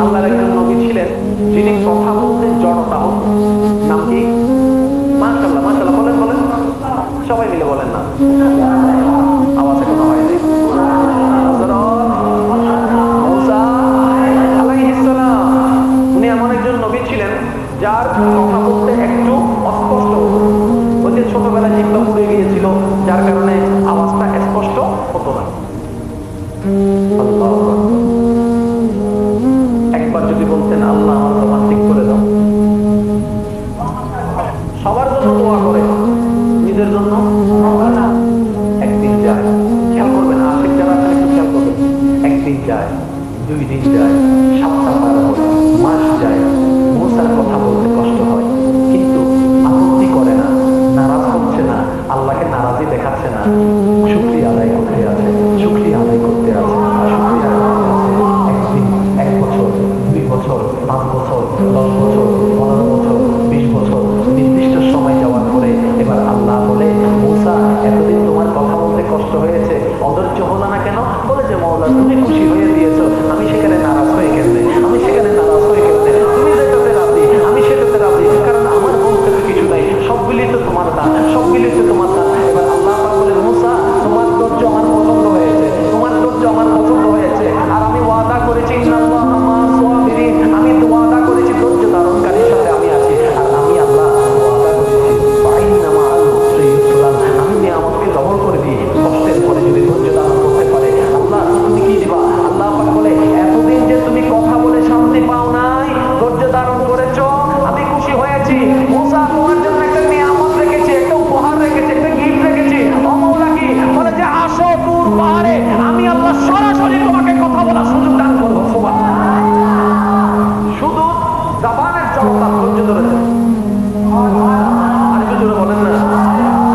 আল্লাহর একজন নবী ছিলেন যিনি কথা বলতে জড়তা হতো। নাম কি? মাশাআল্লাহ, মাশাআল্লাহ, বলেন বলেন, সবাই মিলে বলেন না, আওয়াজ এখনো হয়নি। উনি এমন একজন নবী ছিলেন যার কথা বলতে একটু অস্পষ্ট হতো। ওই যে ছোটবেলায় জিহ্বা পুড়ে গিয়েছিল, যার কারণে আওয়াজটা স্পষ্ট হতো না। একবার যদি বলতেন আল্লাহ আমার জবান ঠিক করে দাও, সবার জন্য দোয়া করে, নিজের জন্য একদিন যায়, খেয়াল করবেন, আশিক যারা আছেন একটু খেয়াল করবেন, একদিন যায়, 2 দিন যায়, সপ্তাহ পার হয়, মাস যায়, মুসার কথা বলতে কষ্ট হয়, কিন্তু আপত্তি করে না, নারাজ হচ্ছে না, আল্লাহকে নারাজি দেখাচ্ছে না, শুকরিয়া আদায় করতে আছে, শুকরিয়া আদায় করতে আছে, শুকরিয়া করতে আছে। একদিন, 1 বছর, 2 বছর, 5 বছর, 10 বছর, 15 বছর, 20 বছর, নির্দিষ্ট সময় যাওয়ার পরে এবার আল্লাহ বলে, মুসা এতদিন তোমার কথা বলতে কষ্ট হয়েছে, অধৈর্য হলো না কেন? বলে যে মওলা তুমি খুশি হয়ে দিয়েছো, আমি সেখানে নারাজ হয়ে গেলে, আমি সেখানে নারাজ হয়ে গেলে, তুমি যেটাতে রাজি আমি সেটাতে রাজি, কারণ আমার বলতে তো কিছু নাই, সবগুলি তো তোমার দান, সবগুলি তো তোমার দান। এবার আল্লাহ পাক বলে, মুসা তোমার ধৈর্য আমার পছন্দ হয়েছে, তোমার ধৈর্য আমার পছন্দ হয়েছে, আর আমি ওয়াদা করেছি ইন্নাল্লাহা মা'আস সাবিরিন, আমি তো ওয়াদা করেছি ধৈর্য ধারণকারীর সাথে আমি আছি, আর আমি আল্লাহ ওয়াদা করেছি ফাইন্না মা'আল উসরি ইউসরা, আমি নিয়ামতকে ডবল করে দিই কষ্টের পরে যদি ধৈর্য ধারণ করতে পারে। আল্লাহ তুমি কি দিবা? আল্লাহ পাক বলে, এতদিন যে তুমি কথা বলে শান্তি পাও নাই, ধৈর্য ধারণ করেছো, আমি খুশি হয়েছি। মুসা তোমার জন্য একটা নিয়ামত রেখেছি, একটা উপহার রেখেছি, একটা গিফট রেখেছি। ও মাওলা কি বলে যে আসো দূর পাহাড়ে, আমি আল্লাহ সরাসরি তোমাকে কথা বলার সুযোগ দান করবো। সুবহানাল্লাহ। শুধু জবানের জড়তা ধৈর্য ধরেছে, আর কিছু জোরে বলেন না।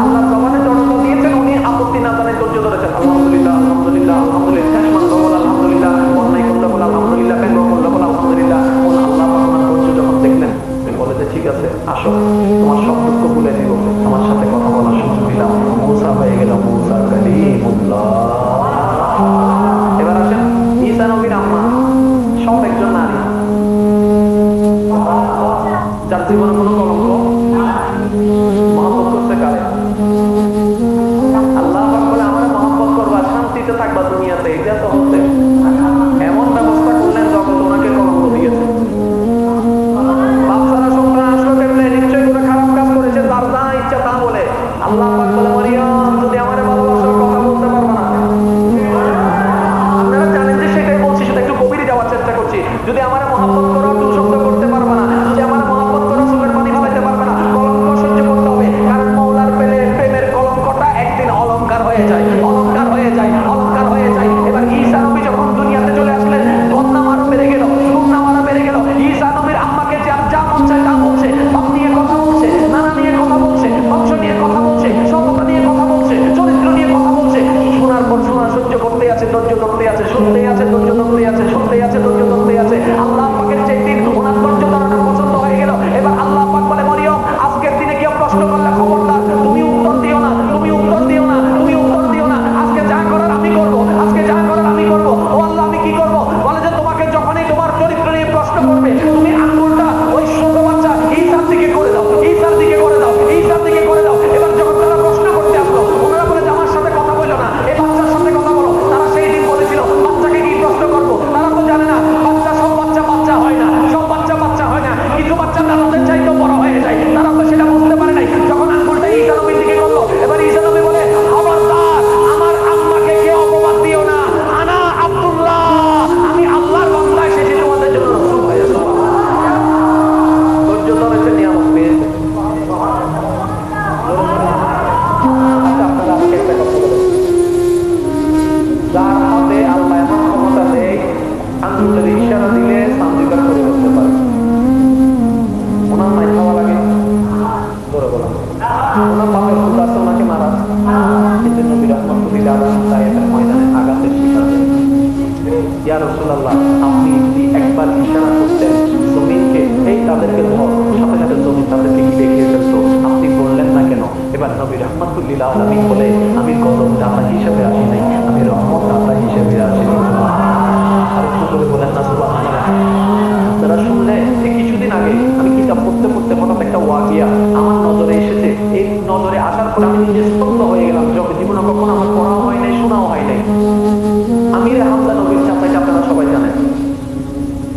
আল্লাহ জবানে জড়তা দিয়েছেন, উনি আপত্তি না জানায় ধৈর্য ধরেছেন। আলহামদুলিল্লাহ, আলহামদুলিল্লাহ, আলহামদুলিল্লাহ, শেষ মানব বল আলহামদুলিল্লাহ, অন্যায় করলে বল আলহামদুলিল্লাহ, ব্যঙ্গ করলে বল আলহামদুলিল্লাহ। আল্লাহ আপনার ধৈর্য যখন দেখলেন, বলে যে ঠিক আছে, আসো তোমার সব দুঃখ ভুলে দিব, আমার সাথে কথা বলার সুযোগ দিলাম। মুসা হয়ে গেল মুসা কালিমুল্লাহ। এবার আসেন ঈসা নবীর আম্মা, সব একজন নারী, যার জীবনে কোনো কলঙ্ক, মহব্বত করছে কারে? আল্লাহ পাক বলে আমার মহব্বত করবা, শান্তিতে থাকবা দুনিয়াতে, এটা তো হচ্ছে এমন ব্যবস্থা করলেন যখন ওনাকে কলঙ্ক দিয়েছে। বাচ্চারা সন্তান আসলো কেমনে? নিশ্চয়ই কোনো খারাপ কাজ করেছে, তার যা ইচ্ছা তা বলে। আল্লাহ পাক বলে, মারিয়াম যদি আমার ভালোবাসার কথা বলতে পারবে না, আপনারা জানেন যে সেটাই বলছি, সেটা একটু গভীরে যাওয়ার চেষ্টা করছি। যদি আমার মহব্বত করো, টু শব্দ করতে পারবে না, যদি আমার মহব্বত করো, চোখের পানি ফেলাইতে পারবে না, কলঙ্ক সহ্য করতে হবে, কারণ মওলার প্রেমের কলঙ্কটা একদিন অলংকার হয়ে যায়, অলংকার হয়ে যায়, অলংকার হয়ে যায়। এবার ঈসা নবী যখন দুনিয়াতে চলে আসলেন, কন্যা মারা বেড়ে গেল, কন্যা মারা বেড়ে গেল। ঈসা নবীর আম্মাকে যা মন চায় তা বলছে, বাপ নিয়ে কথা বলছে, নানা নিয়ে কথা বলছে, বংশ নিয়ে কথা বলছে, সভ্যতা নিয়ে কথা বলছে, চরিত্র নিয়ে কথা বলছে। শোনার পর শোনা সহ্য করতে আছে, ধৈর্য ধরতে আছে, শুনতে আছে, ধৈর্য ধরতে আছে, শুনতে আছে, ধৈর্য ধরতে আছে। আল্লাহ পাকের চাইতে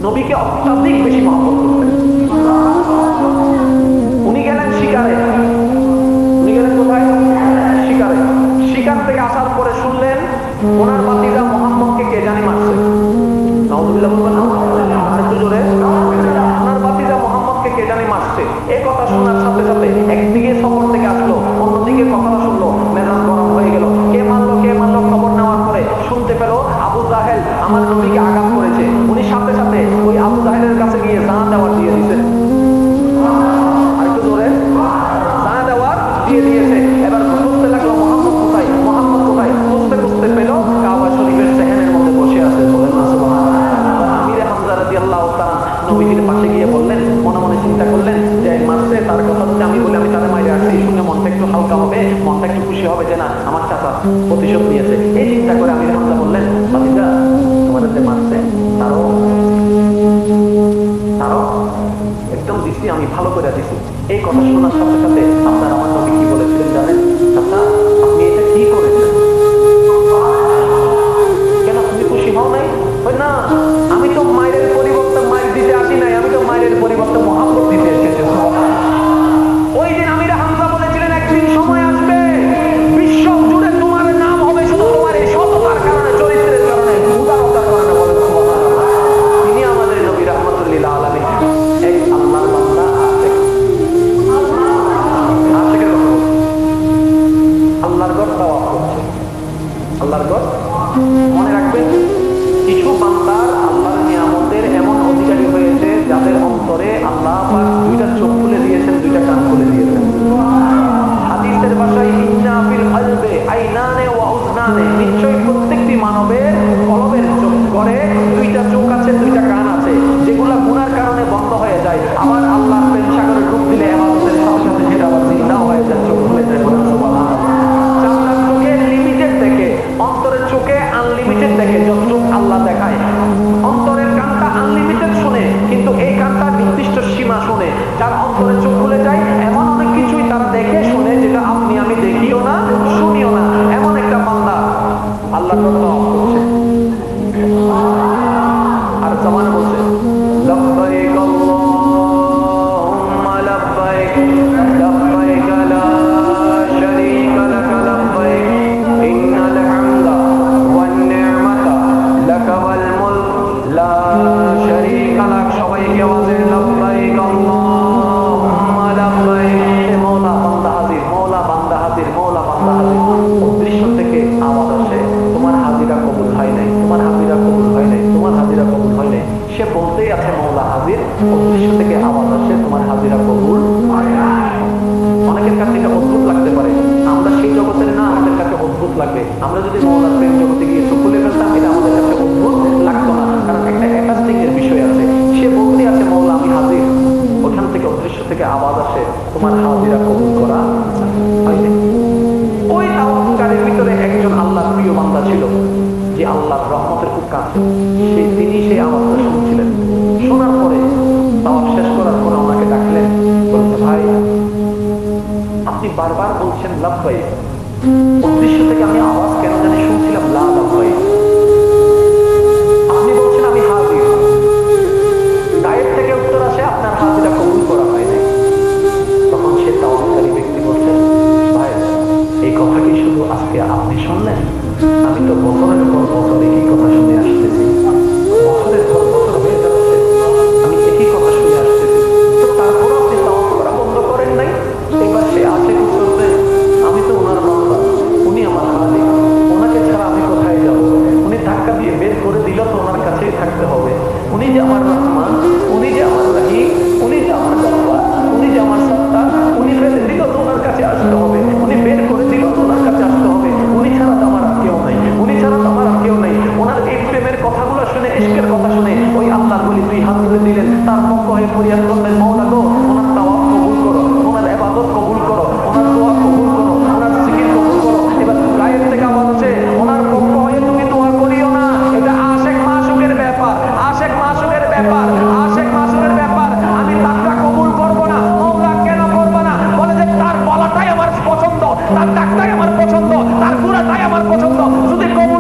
নবীকে অত্যাধিক বেশি মহব্বত করতেন। উনি গেলেন শিকারে। উনি গেলেন কোথায়? শিকারে। শিকার থেকে আসার পরে শুনলেন ওনার বাতিরা মোহাম্মদকে কে জানি মারছে। নাউযুবিল্লাহ বলবেন না? আরেকটু জোরে। ওনার বাতিরা মোহাম্মদকে কে জানি মারছে। এই কথা শোনার সাথে সাথে একদিকে সফর থেকে আসলো, অন্যদিকে কথাটা শুনলো, মেজাজ গরম হয়ে গেল। কে মারলো খবর নেওয়ার পরে শুনতে পেল আবু জাহেল আমার নবীকে আঘাত করেছে। উনি সাথে সাথে ওই আবু জাহেলের কাছে গিয়ে জান দেওয়ার দিয়ে দিয়েছে। আরেকটু জোরে। জান দেওয়ার দিয়ে দিয়েছে। এবার খুঁজতে লাগলো মোহাম্মদ কোথায়, মোহাম্মদ কোথায়। খুঁজতে পেল কাবা শরীফের সেহেনের মধ্যে বসে আছে। বলেন না সুবহানাল্লাহ। আমির হামজা রাদিয়াল্লাহু তাআলা নবীজির পাশে গিয়ে বললেন, মনে মনে চিন্তা করলেন যে মারছে তার কথা যদি আমি বলি আমি তাদের মাইরে আসছি, শুনে মনটা একটু হালকা হবে, মনটা একটু খুশি হবে যে না আমার চাচা প্রতিশোধ নিয়েছে। এই চিন্তা করে আমির হামজা বললেন, ভাতিজা তোমাদের যে মারছে তারও একদম দিচ্ছি, আমি ভালো করে দিচ্ছি। এই কথা শোনার সাথে সাথে আপনার আমার নবী কি বলেছিলেন জানেন? চাচা আপনি এটা কি করেছেন? কেন তুমি খুশি হও নাই? না, আমি তো মায়ের পরিবর্তে মায়ের দিতে আসি নাই, আমি তো মায়ের পরিবর্তে মহাব্বত দিতে এসেছি। ওই দিন আমির হামজা বলেছিলেন একদিন সময় আসবে বিশ্ব জুড়ে তোমার নাম হবে শুধু তোমার এই সততার কারণে, চরিত্রের কারণে, উদারতার কারণে। বলেন সুবহানাল্লাহ। তিনি আমাদের নবী রাহমাতুল লিল আলামিন। এক আল্লাহর বান্দা আশিকের কথা বলছে, আল্লাহর ঘর তাওয়াফ করছে। আল্লাহর ঘর মনে রাখবেন, কিছু বান্দার আল্লাহর নিয়ামতের এমন অধিকারী হয়েছে যাদের অন্তরে আল্লাহ পাক দুইটা চোখ খুলে দিয়েছেন, দুইটা কান খুলে দিয়েছেন। হাদিসের ভাষায় ইন্না ফিল কলবে আইনানে ওয়া উযনানে, নিশ্চয়ই প্রত্যেকটি মানবের কলবের ঘরে দুইটা চোখ আছে, দুইটা কান আছে, যেগুলা গুনার কারণে বন্ধ হয়ে যায়। আবার আল্লাহর প্রেম সাগরে ডুব দিলে ইবাদতের সাথে সাথে সেটা আবার জিন্দা হয়ে যায়, চোখ খুলে যায়। বলেন সুবহানাল্লাহ। চামড়ার চোখে লিমিটেড দেখে, অন্তরের চোখে আনলিমিটেড দেখে, যতটুক আল্লাহ দেখায়। অন্তরের কানটা আনলিমিটেড শুনে, কিন্তু এই কানটা নির্দিষ্ট সীমা শুনে। যার অন্তরের চোখ খুলে যায় এমন অনেক কিছুই তারা দেখে শুনে যেটা আপনি আমি দেখিও না, শুনিও না। এমন একটা বান্দা আল্লাহ করছে আর জামান বলছে লব্বাইক আল্লাহুম্মা লব্বাইক লব্বাইক লা শারীকা লাক লব্বাইক ইন্নাল হামদা ওয়ান নি'মাতা লাক ওয়াল মুলক লা শারীকা লাক। সবাইকে আওয়াজে লব্বাইক আল্লাহুম্মা লব্বাইক। মওলা বান্দা হাজির, মওলা বান্দা হাজির, মওলা বান্দা হাজির। উদ্দেশ্য থেকে আওয়াজ আসে তোমার হাজিরা কবুল হয় নাই, তোমার হাজিরা কবুল হয় নাই, তোমার হাজিরা কবুল হয় নাই। সে বলতেই আছে মওলা হাজির, উদ্দেশ্য থেকে আওয়াজ আসে তোমার হাজিরা কবুল হয় নাই। অনেকের কাছে এটা অদ্ভুত লাগতে পারে, আমরা সেই জগতের না, আমাদের কাছে অদ্ভুত লাগবে। আমরা যদি মওলার প্রেম জগতে গিয়ে চোখ খুলে ফেলতাম এটা আমাদের কাছে অদ্ভুত লাগতো না, কারণ একটা অ্যাটাচমেন্ট এর বিষয় আছে। সে বলতে আছে মওলা আমি হাজির, ওখান থেকে উদ্দেশ্য থেকে আওয়াজ আসে তোমার হাজিরা কবুল করা হয়নি। ওই তাওয়াফকারীর ভিতরে একজন আল্লাহর প্রিয় বান্দা ছিল যে আল্লাহর রহমতের খুব কাছে, তিনি সেই আওয়াজটা শুনছিলেন। শোনার পরে তাওয়াফ শেষ করার পরে ওনাকে ডাকলেন, বলছে ভাই আপনি বারবার বলছেন লাব্বাইক, উদ্দেশ্য থেকে আমি আওয়াজ কেন জানি শুনছিলাম লা লাব্বাইক। আপনি বলছেন আমি হাজির, গায়ের থেকে উত্তর আসে আপনার হাজিরা কবুল করা হয় নাই। তখন সে তাওয়াফকারী ব্যক্তি বলছেন ভাই এই কথা কি শুধু আজকে আপনি শুনলেন? আমি তো বছরের পর বছর একই কথা শুনে আসতেছি, বছরের পর বছর হয়ে যাচ্ছে আমি একই কথা শুনে আসতেছি, তো তারপরও আপনি তাওয়াফ করা বন্ধ করেন নাই। এবার সে আসে করতে, আমি তো ওনার বান্দা, উনি আমার মালিক, ওনাকে ছাড়া আমি কোথায় যাব? উনি ধাক্কা দিয়ে বের করে দিল তো ওনার কাছেই থাকতে হবে। উনি যে আমার রহমান, উনি যে আমার রাহিম, উনি যে আমার গফফার, উনি যে আমার সত্তার, উনি ফেলে দিল তো ওনার কাছে আসতে হবে, উনি বের করে দিল তো ওনার কাছে আসতে হবে। উনি ছাড়া তো আমার আর কেউ নাই, উনি ছাড়া তো আমার আর কেউ নাই। ওনার এই প্রেমের কথাগুলো শুনে, ইশকের কথা শুনে ওই আল্লাহর বলি দুই হাত তুলে দিলেন, তার পক্ষ হয়ে ফরিয়াদ করলেন মওলা গো ওনার তাওয়াফ কবুল করো, ওনার ইবাদত কবুল করো, ওনার দোয়া কবুল করো, ওনার জিকির কবুল করো। এবার গায়ের থেকে আওয়াজ আছে ওনার পক্ষ হয়ে তুমি দোয়া করিও না, এটা আশিক মাশুকের ব্যাপার, আশিক মাশুকের ব্যাপার, আশিক মাশুকের ব্যাপার। আমি তারটা কবুল করব না। মওলা কেন করব না? বলে যে তার বলাটাই আমার পছন্দ, তার ডাকটাই আমার পছন্দ, তার গুণাটাই আমার পছন্দ। যদি কবুল